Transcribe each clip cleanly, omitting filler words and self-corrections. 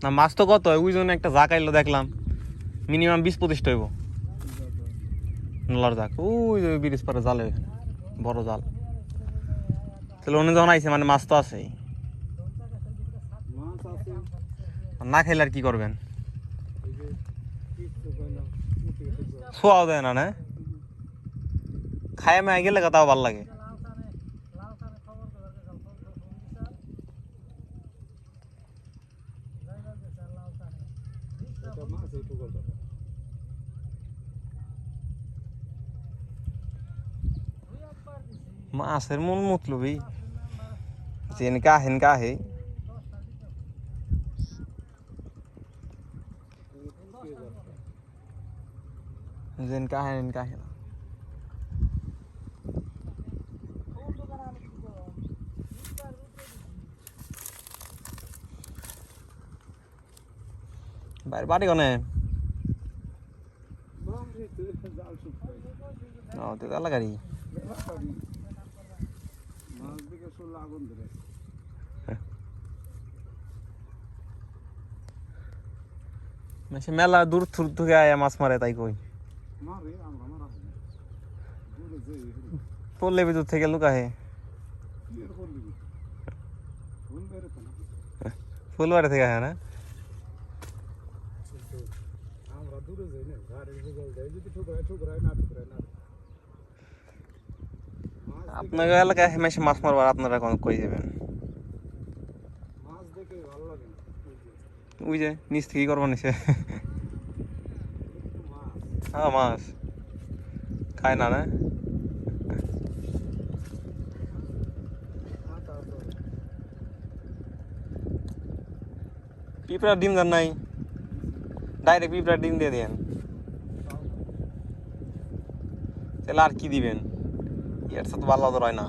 না মাছ তো কত ওই জন্য একটা জাক আইলো দেখলাম মিনিমাম 20-25টা হইব নলার জাক ওই যে ব্রিজ পারে জালে বড় জাল তাহলে অন্য যখন আইছে মানে মাছ তো আছেই না খাইলে আর কি করবেন ছোয়াও দেয় না না খায় মায় গেলে তাও ভাল লাগে মাছের মন মতলবই যেনকা হেনকা হে যেনকা হে হেনকা হে বাইরে বাড়ি কোনে ও তো তালা গাড়ি মেলা দূর থেকে আয়া মাছ মারে তাই কই পড়লে ভিতর থেকে লুকাহে ফুলবাড়ি থেকে আয় না আপনার এলাকায় হেমেশে মাছ মারবার আপনারা কই যাবেন ওই যে নিচ থেকে করবো নিচে হ্যাঁ মাছ খায় না না পিঁপড়ার ডিম দেন নাই ডাইরেক্ট পিঁপড়ার ডিম দিয়ে দেন তাহলে আর কি দিবেন এর সাথে ভালো তো হয় না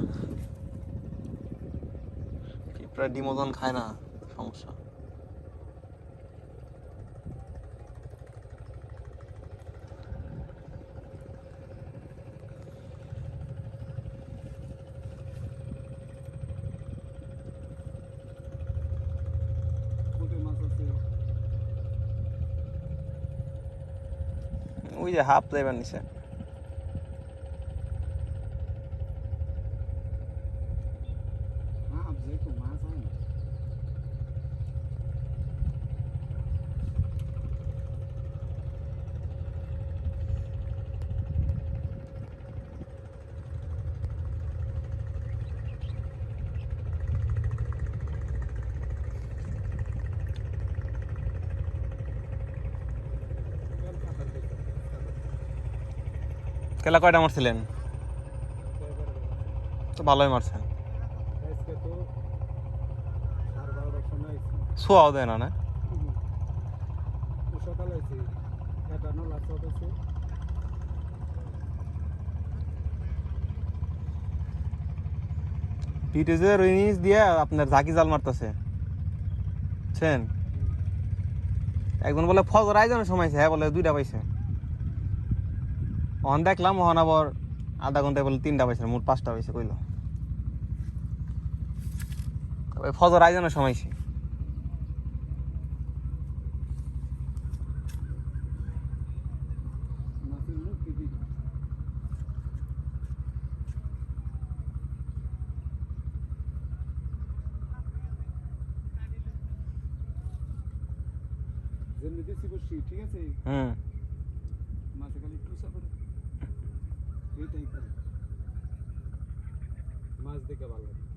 পিঁপড়ার ডিম ওজন খায় না সমস্যা ওই যে হাফ যাইবার নিচে কেলা কয়টা মারছিলেন তো ভালোই মারছেন ছোয়াও দেয় না না পিটেজের ওই নিচ দিয়ে আপনার ঝাঁকি জাল মারতেছে বুঝছেন একজন বলে ফজর আইজানোর সময় হ্যাঁ বলে 2টা পাইছে ওখান দেখলাম ওখান আবার আধা ঘন্টায় বলে 3টা পাইছে মোট 5টা পাইছে কইল ফজর আইজানোর সময় ঠিক আছে মাঝে খালি টুসা করে এইটাই করে মাছ দেখে ভালো লাগে